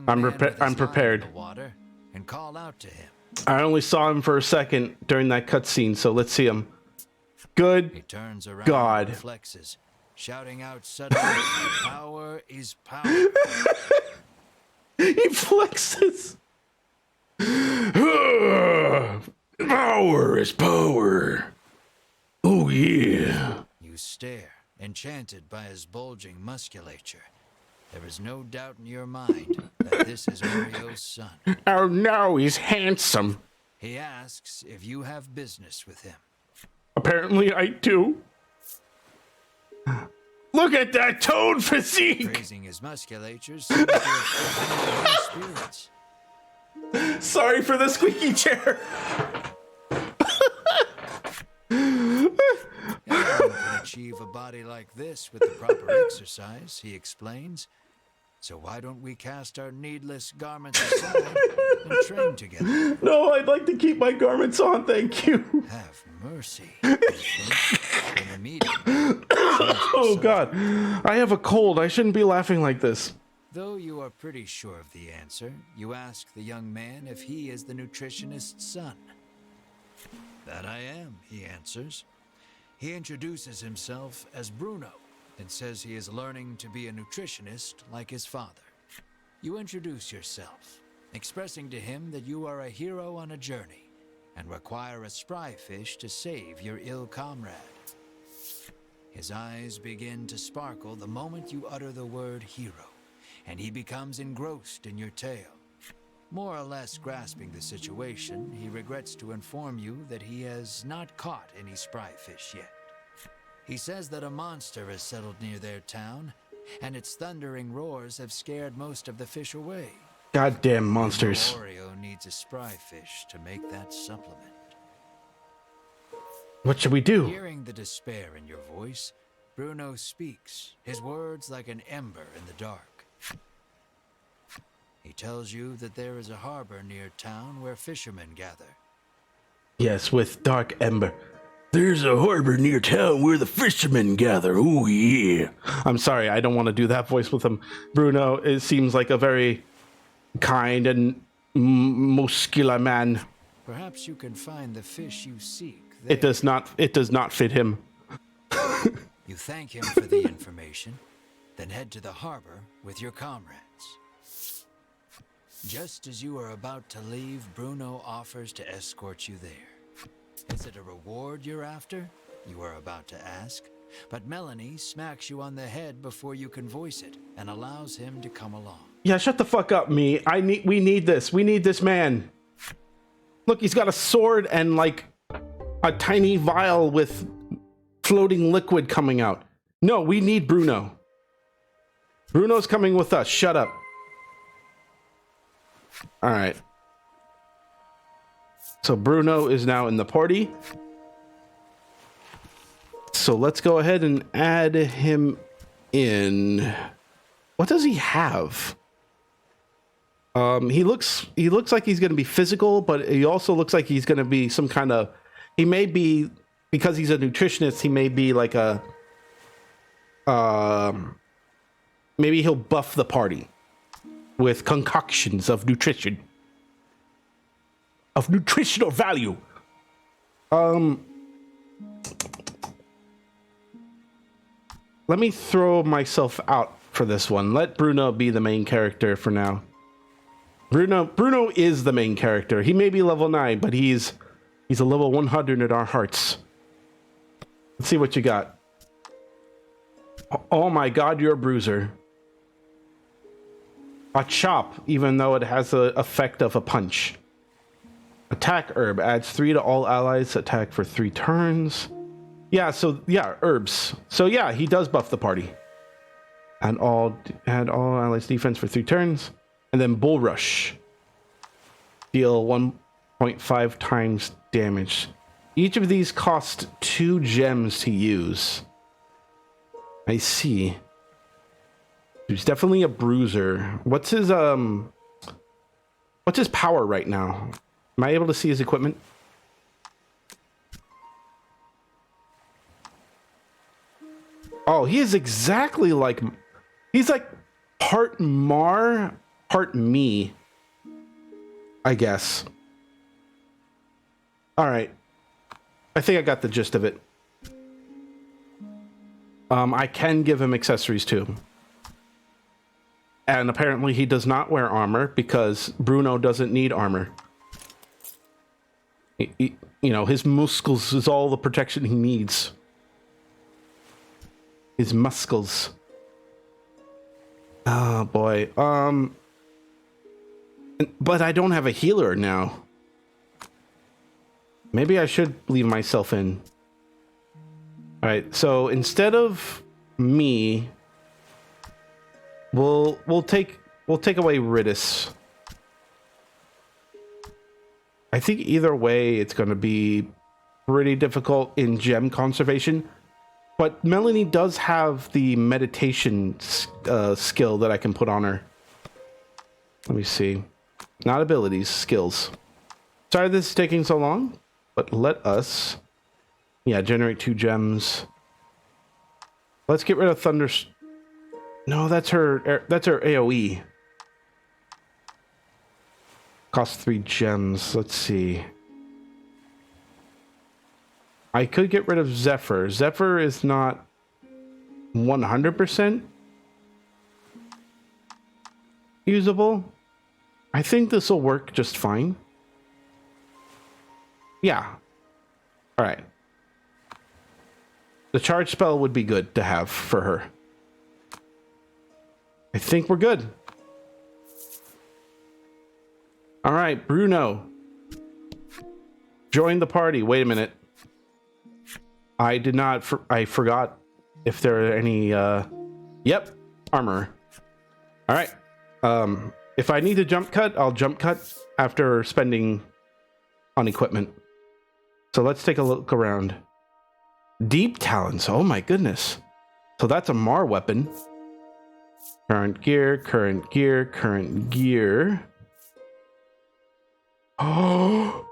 I'm prepared. Water and call out to him. I only saw him for a second during that cutscene, so let's see him. Good He turns around God. And flexes, shouting out suddenly, "Power is power." He flexes. Power is power. Oh, yeah. You stare, enchanted by his bulging musculature. There is no doubt in your mind that this is Oreo's son. Oh, no, he's handsome. He asks if you have business with him. Apparently, I do. Look at that toned physique. Praising his musculature seems to have his spirits. Sorry for the squeaky chair. Anyone can achieve a body like this with the proper exercise, he explains. So why don't we cast our needless garments aside and train together? No, I'd like to keep my garments on, thank you. Have mercy. In the meeting. Oh, God. I have a cold. I shouldn't be laughing like this. Though you are pretty sure of the answer, you ask the young man if he is the nutritionist's son. That I am, he answers. He introduces himself as Bruno and says he is learning to be a nutritionist like his father. You introduce yourself, expressing to him that you are a hero on a journey and require a spry fish to save your ill comrade. His eyes begin to sparkle the moment you utter the word hero, and he becomes engrossed in your tale. More or less grasping the situation, he regrets to inform you that he has not caught any spry fish yet. He says that a monster has settled near their town, and its thundering roars have scared most of the fish away. Goddamn monsters. Oreo needs a spry fish to make that supplement. What should we do? Hearing the despair in your voice, Bruno speaks, his words like an ember in the dark. He tells you that there is a harbor near town where fishermen gather. Yes, with Dark Ember. There's a harbor near town where the fishermen gather. Oh, yeah. I'm sorry, I don't want to do that voice with him. Bruno, it seems like a very kind and muscular man. Perhaps you can find the fish you seek there. It does not fit him. You thank him for the information, then head to the harbor with your comrades. Just as you are about to leave, Bruno offers to escort you there. Is it a reward you're after? You are about to ask. But Melanie smacks you on the head before you can voice it and allows him to come along. Yeah, shut the fuck up, me. We need this. We need this man. Look, he's got a sword and like a tiny vial with floating liquid coming out. No, we need Bruno. Bruno's coming with us. Shut up. All right. So Bruno is now in the party. So let's go ahead and add him in. What does he have? He looks like he's going to be physical, but he also looks like he's going to be some kind of. He may be, because he's a nutritionist. He may be like a maybe he'll buff the party with concoctions of nutrition, of nutritional value. Let me throw myself out for this one. Let Bruno be the main character for now. Bruno is the main character. He may be level 9, but he's a level 100 in our hearts. Let's see what you got. Oh my god, you're a bruiser. A chop, even though it has the effect of a punch. Attack herb adds 3 to all allies attack for 3 turns. Yeah, so yeah, herbs. So yeah, he does buff the party. And all allies defense for 3 turns. And then Bull Rush. Deal 1.5 times damage. Each of these cost 2 gems to use. I see. He's definitely a bruiser. What's his power right now? Am I able to see his equipment? Oh, he is exactly like... He's like part Mar, part me, I guess. All right. I think I got the gist of it. I can give him accessories too. And apparently he does not wear armor because Bruno doesn't need armor. You know, his muscles is all the protection he needs. His muscles. Oh boy. But I don't have a healer now. Maybe I should leave myself in. All right, so instead of me, we'll take away Ridis. I think either way it's going to be pretty difficult in gem conservation. But Melanie does have the meditation skill that I can put on her. Let me see. Not abilities, skills. Sorry this is taking so long, but let us... Yeah, generate 2 gems. Let's get rid of Thunder... No, that's her AoE. Cost 3 gems. Let's see. I could get rid of Zephyr. Zephyr is not 100% usable. I think this will work just fine. Yeah. All right. The charge spell would be good to have for her. I think we're good. All right, Bruno. Join the party. Wait a minute. I did not... I forgot if there are any... Yep, armor. All right. If I need to jump cut, I'll jump cut after spending on equipment. So let's take a look around. Deep Talons. Oh my goodness. So that's a Mar weapon. Current gear, current gear, current gear. Oh,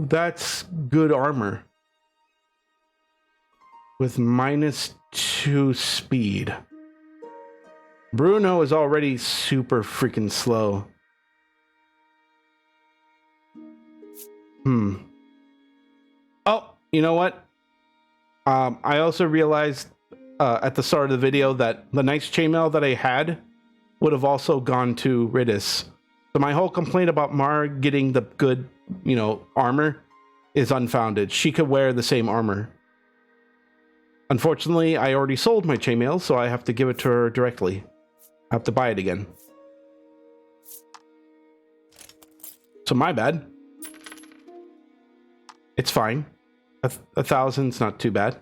that's good armor. With -2 speed. Bruno is already super freaking slow. Oh, you know what? I also realized at the start of the video that the Knight's Chainmail that I had would have also gone to Ridis. So my whole complaint about Mar getting the good, you know, armor is unfounded. She could wear the same armor. Unfortunately, I already sold my chainmail, so I have to give it to her directly. I have to buy it again. So my bad. It's fine. 1,000's not too bad.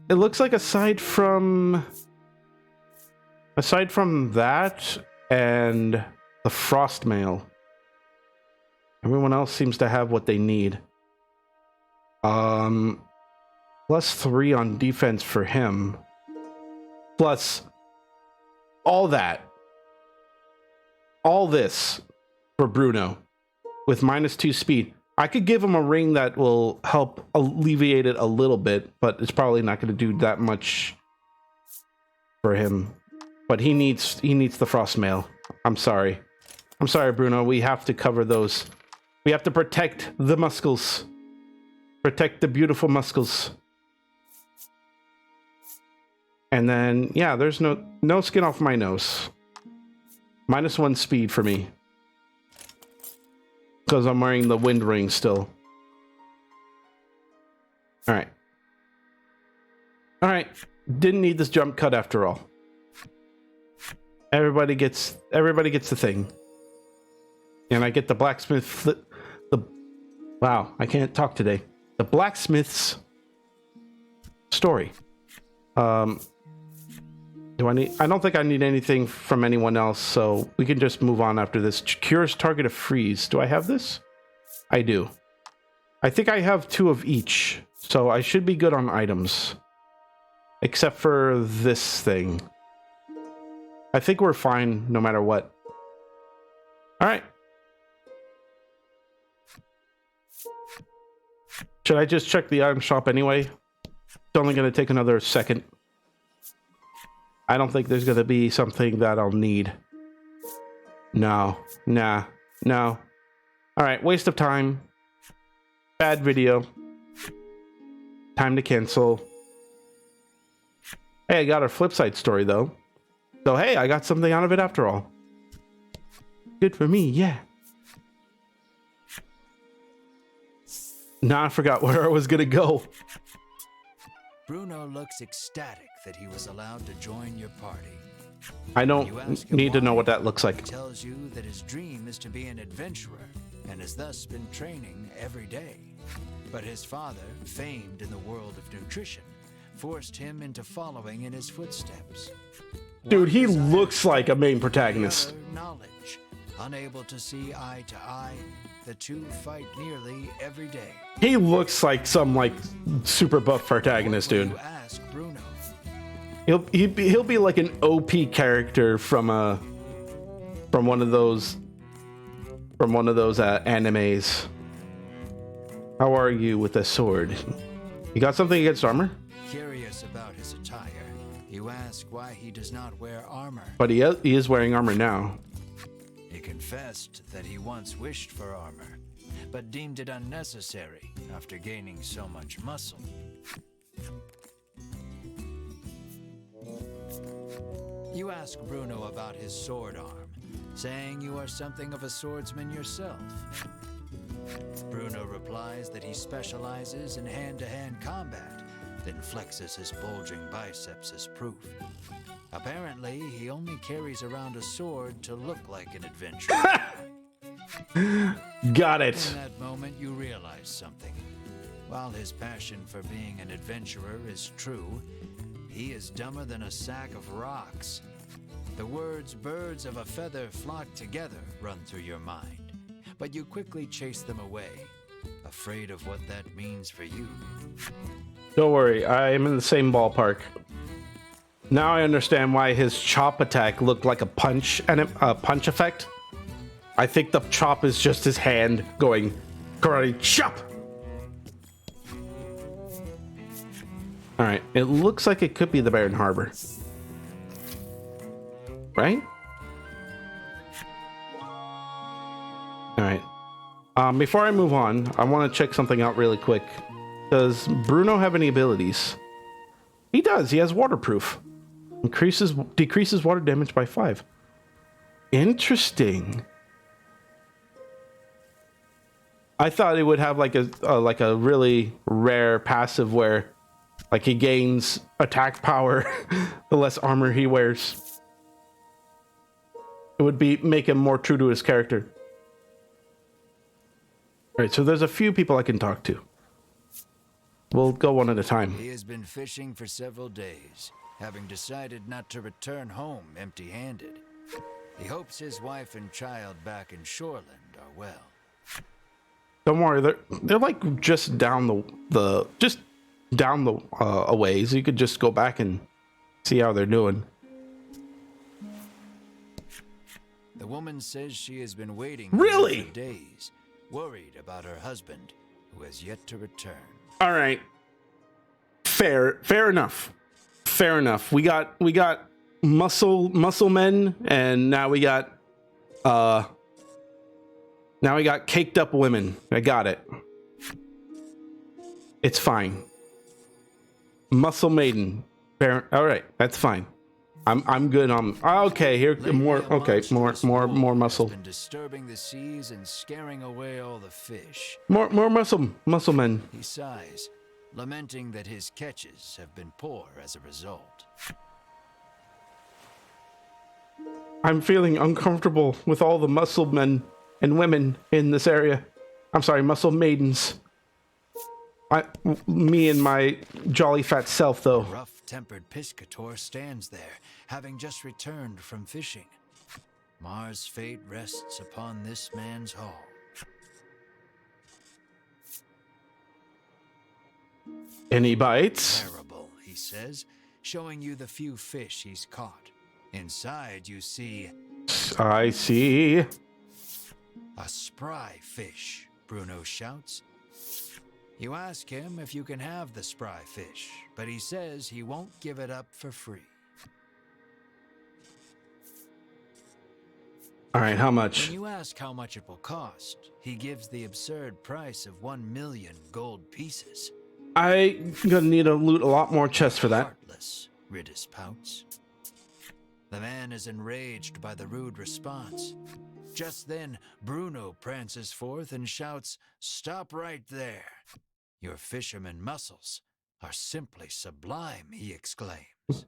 It looks like aside from that and the frost mail, everyone else seems to have what they need. +3 on defense for him. Plus all that. All this for Bruno with -2 speed. I could give him a ring that will help alleviate it a little bit, but it's probably not going to do that much for him. But he needs the frost mail. I'm sorry, Bruno. We have to cover those. We have to protect the muscles. Protect the beautiful muscles. And then, yeah, there's no skin off my nose. -1 speed for me. Because I'm wearing the wind ring still. Alright. Alright. Didn't need this jump cut after all. Everybody gets the thing. And I get the blacksmith wow, I can't talk today. The blacksmith's story. I don't think I need anything from anyone else, so we can just move on after this. Cures target of freeze. Do I have this? I do. I think I have 2 of each, so I should be good on items. Except for this thing. I think we're fine no matter what. Alright. Should I just check the item shop anyway? It's only going to take another second. I don't think there's going to be something that I'll need. No. Nah. No. Alright, waste of time. Bad video. Time to cancel. Hey, I got a flip side story, though. So, hey, I got something out of it after all. Good for me, yeah. Now I forgot where I was going to go. Bruno looks ecstatic that he was allowed to join your party. I don't need to know what that looks like. He tells you that his dream is to be an adventurer and has thus been training every day. But his father, famed in the world of nutrition, forced him into following in his footsteps. Dude, he looks like a main protagonist. Knowledge. Unable to see eye to eye, the two fight nearly every day. He looks like some super buff protagonist, dude. You ask Bruno. He'll be like an OP character from one of those animes. How are you with a sword? You got something against armor? Curious about his attire, you ask why he does not wear armor. But he is wearing armor now. He confessed that he once wished for armor, but deemed it unnecessary after gaining so much muscle. You ask Bruno about his sword arm, saying you are something of a swordsman yourself. Bruno replies that he specializes in hand-to-hand combat, then flexes his bulging biceps as proof. Apparently, he only carries around a sword to look like an adventurer. Got it. In that moment, you realize something. While his passion for being an adventurer is true, he is dumber than a sack of rocks. The words "birds of a feather flock together" run through your mind, but you quickly chase them away, afraid of what that means for you. Don't worry, I am in the same ballpark. Now I understand why his chop attack looked like a punch effect. I think the chop is just his hand going karate chop. All right, it looks like it could be the Baron Harbor, right? All right. Before I move on, I want to check something out really quick. Does Bruno have any abilities? He does. He has waterproof. Decreases water damage by 5. Interesting. I thought it would have like a really rare passive where he gains attack power the less armor he wears. It would make him more true to his character. All right, so there's a few people I can talk to. We'll go one at a time. He has been fishing for several days, having decided not to return home empty-handed. He hopes his wife and child back in Shoreland are well. Don't worry, they're like just down a ways. You could just go back and see how they're doing. The woman says she has been waiting Really? for days, worried about her husband, who has yet to return. All right. Fair enough. Fair enough. We got muscle men, and now we got caked up women. I got it. It's fine. Muscle maiden. Fair. All right, that's fine. I'm good on. Okay, here more. Okay, more muscle. Been disturbing the seas and scaring away all the fish. More muscle men. He sighs, lamenting that his catches have been poor as a result. I'm feeling uncomfortable with all the muscle men and women in this area. I'm sorry, muscle maidens. Me and my jolly fat self, though. A rough-tempered piscator stands there, having just returned from fishing. Mars' fate rests upon this man's haul. Any bites? Terrible, he says, showing you the few fish he's caught. Inside, you see I see. a spry fish, Bruno shouts. You ask him if you can have the spry fish, but he says he won't give it up for free. All right, how much? When you ask how much it will cost, he gives the absurd price of 1 million gold pieces. I'm gonna need to loot a lot more chests for that. Heartless, Riddis pouts. The man is enraged by the rude response. Just then, Bruno prances forth and shouts, "Stop right there! Your fisherman muscles are simply sublime," he exclaims.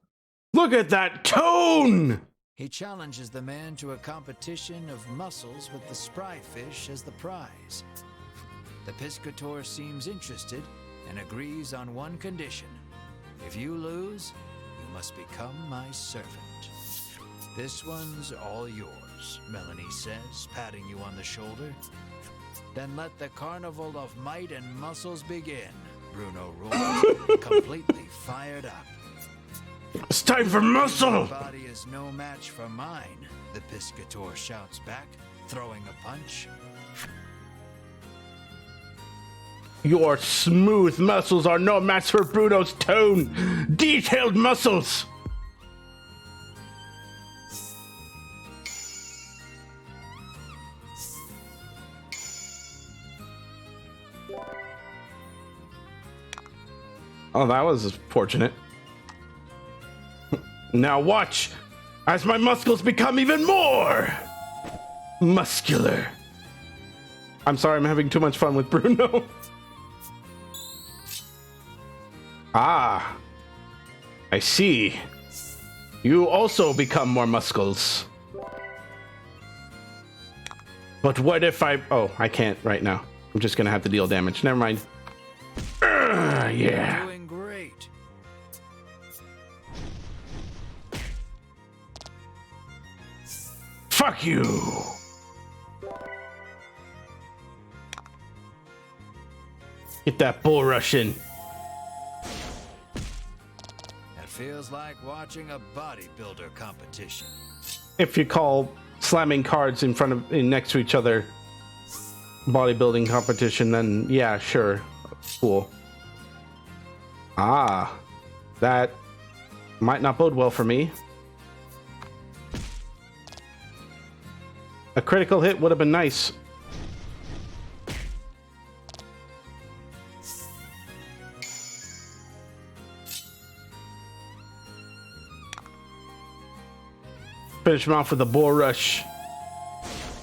Look at that tone! He challenges the man to a competition of muscles with the spry fish as the prize. The piscator seems interested and agrees on one condition. If you lose, you must become my servant. This one's all yours, Melanie says, patting you on the shoulder. Then let the carnival of might and muscles begin, Bruno roars, completely fired up. It's time for muscle! Your body is no match for mine, the piscator shouts back, throwing a punch. Your smooth muscles are no match for Bruno's tone, detailed muscles! Oh, that was fortunate. Now watch as my muscles become even more muscular. I'm sorry, I'm having too much fun with Bruno. Ah, I see. You also become more muscles. But what if Oh, I can't right now. I'm just gonna have to deal damage. Never mind. Yeah. Doing great. Fuck you. Get that bull rush in. It feels like watching a bodybuilder competition. If you call slamming cards in next to each other bodybuilding competition, then yeah, sure. Cool. Ah, that might not bode well for me. A critical hit would have been nice. Finish him off with a bull rush.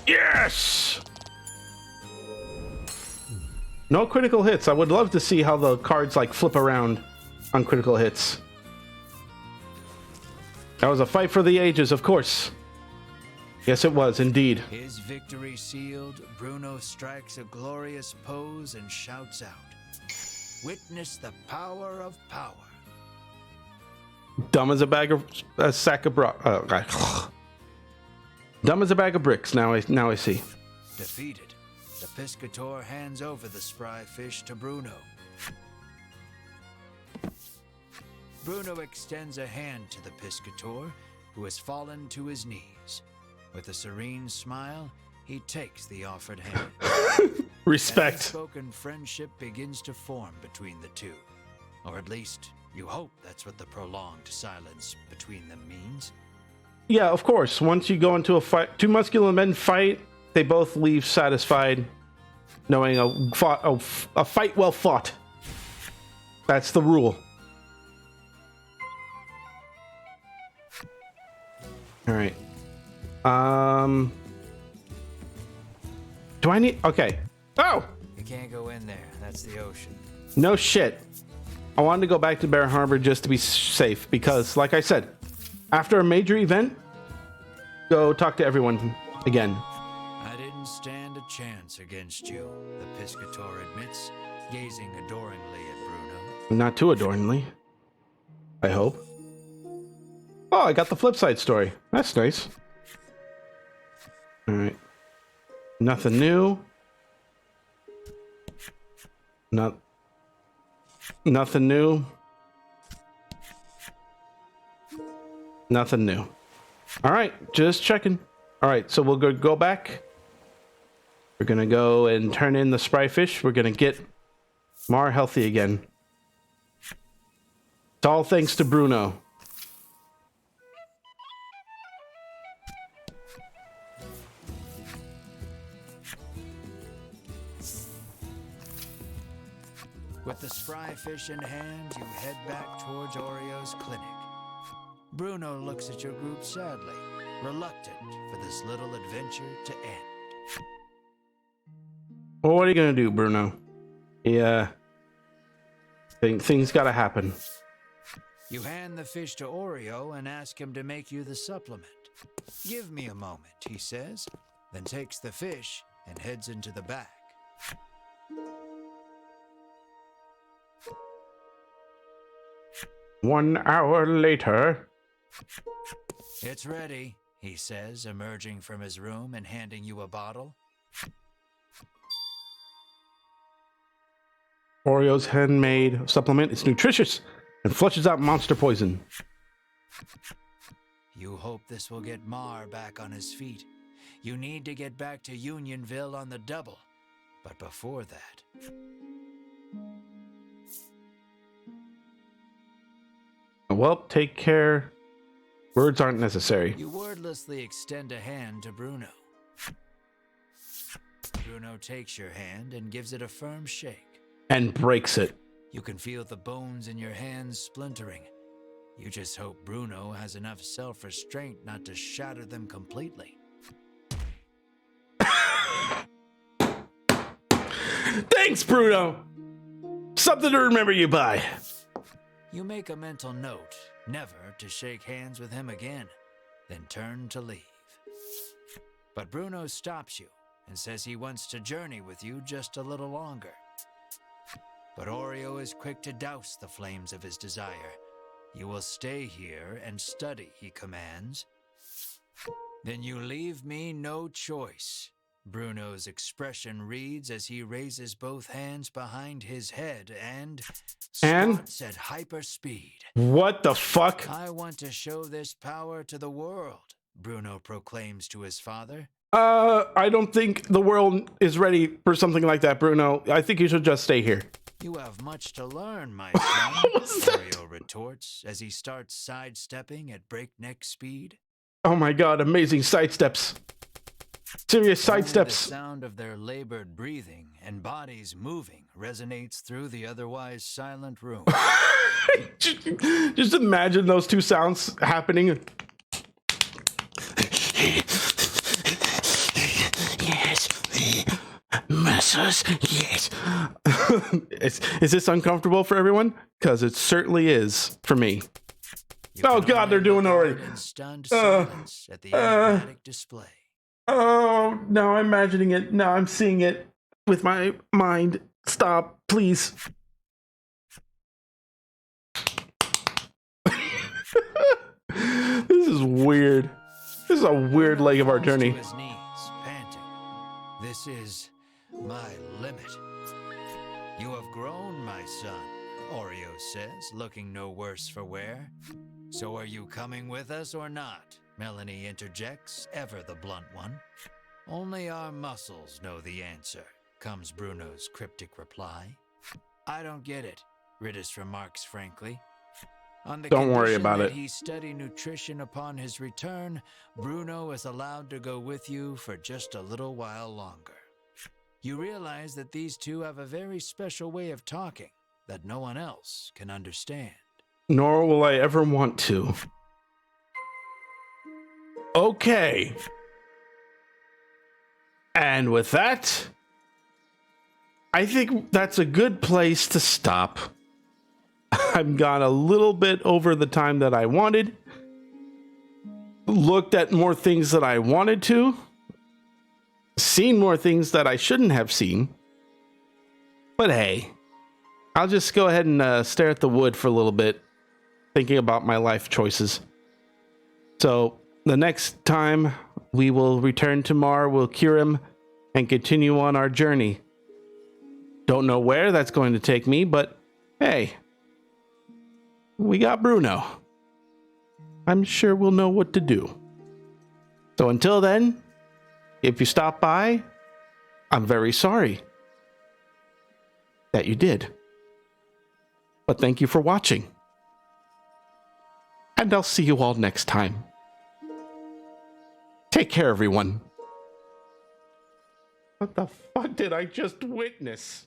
Yes! No critical hits. I would love to see how the cards like flip around on critical hits. That was a fight for the ages, of course. Yes, it was indeed. His victory sealed, Bruno strikes a glorious pose and shouts out, "Witness the power of power." Dumb as a sack of dumb as a bag of bricks. Now I see. Defeated, the piscator hands over the spry fish to Bruno. Bruno extends a hand to the piscator, who has fallen to his knees. With a serene smile, he takes the offered hand. Respect. Unspoken friendship begins to form between the two. Or at least, you hope that's what the prolonged silence between them means. Yeah, of course. Once you go into a fight, two muscular men fight, they both leave satisfied, knowing a fight well fought. That's the rule. All right. Do I need? Okay. Oh, You can't go in there. That's the ocean. no shit. I wanted to go back to Bear Harbor just to be safe because, like I said, after a major event, go talk to everyone again. I didn't stand a chance against you, the Piscator admits, gazing adoringly at Bruno. Not too adoringly, I hope. Oh, I got the flip side story. That's nice. All right. Nothing new. Nothing new. Nothing new. All right, just checking. All right, so we'll go back. We're gonna go and turn in the spry fish. We're gonna get Mar healthy again. It's all thanks to Bruno. With the spry fish in hand, you head back towards Oreo's clinic. Bruno looks at your group sadly, reluctant for this little adventure to end. Well, what are you gonna do, Bruno? Yeah. Things gotta happen. You hand the fish to Oreo and ask him to make you the supplement. Give me a moment, he says, then takes the fish and heads into the back. One hour later. It's ready, he says, emerging from his room and handing you a bottle. Oreo's handmade supplement. It's nutritious and flushes out monster poison. You hope this will get Mar back on his feet. You need to get back to Unionville on the double. But before that... Well, take care. Words aren't necessary. You wordlessly extend a hand to Bruno. Bruno takes your hand and gives it a firm shake. And breaks it. You can feel the bones in your hands splintering. You just hope Bruno has enough self-restraint not to shatter them completely. Thanks, Bruno. Something to remember you by. You make a mental note never to shake hands with him again, then turn to leave. But Bruno stops you and says he wants to journey with you just a little longer. But Oreo is quick to douse the flames of his desire. You will stay here and study, he commands. Then you leave me no choice. Bruno's expression reads as he raises both hands behind his head and starts at hyperspeed. What the fuck? I want to show this power to the world, Bruno proclaims to his father. I don't think the world is ready for something like that, Bruno. I think you should just stay here. You have much to learn, my son, Oreo retorts as he starts sidestepping at breakneck speed. Oh my god, amazing sidesteps. Serious sidesteps. The sound of their labored breathing and bodies moving resonates through the otherwise silent room. Just imagine those two sounds happening. Yes. Masters, yes. Is this uncomfortable for everyone? Because it certainly is for me. Oh god, they're doing already. Stunned silence at the enigmatic display. Oh, now I'm imagining it. Now I'm seeing it with my mind. Stop, please. This is weird. This is a weird leg of our journey. To his knees, panting. This is my limit. You have grown, my son, Oreo says, looking no worse for wear. So are you coming with us or not? Melanie interjects, ever the blunt one. Only our muscles know the answer, comes Bruno's cryptic reply. I don't get it, Ridis remarks frankly. On the Don't worry condition about that it. he study nutrition upon his return, Bruno is allowed to go with you for just a little while longer. You realize that these two have a very special way of talking that no one else can understand. Nor will I ever want to. Okay. And with that, I think that's a good place to stop. I've gone a little bit over the time that I wanted. Looked at more things that I wanted to. Seen more things that I shouldn't have seen. But hey, I'll just go ahead and stare at the wood for a little bit, thinking about my life choices. So the next time we will return to Mar, we'll cure him and continue on our journey. Don't know where that's going to take me, but hey, we got Bruno. I'm sure we'll know what to do. So until then, if you stop by, I'm very sorry that you did. But thank you for watching. And I'll see you all next time. Take care, everyone. What the fuck did I just witness?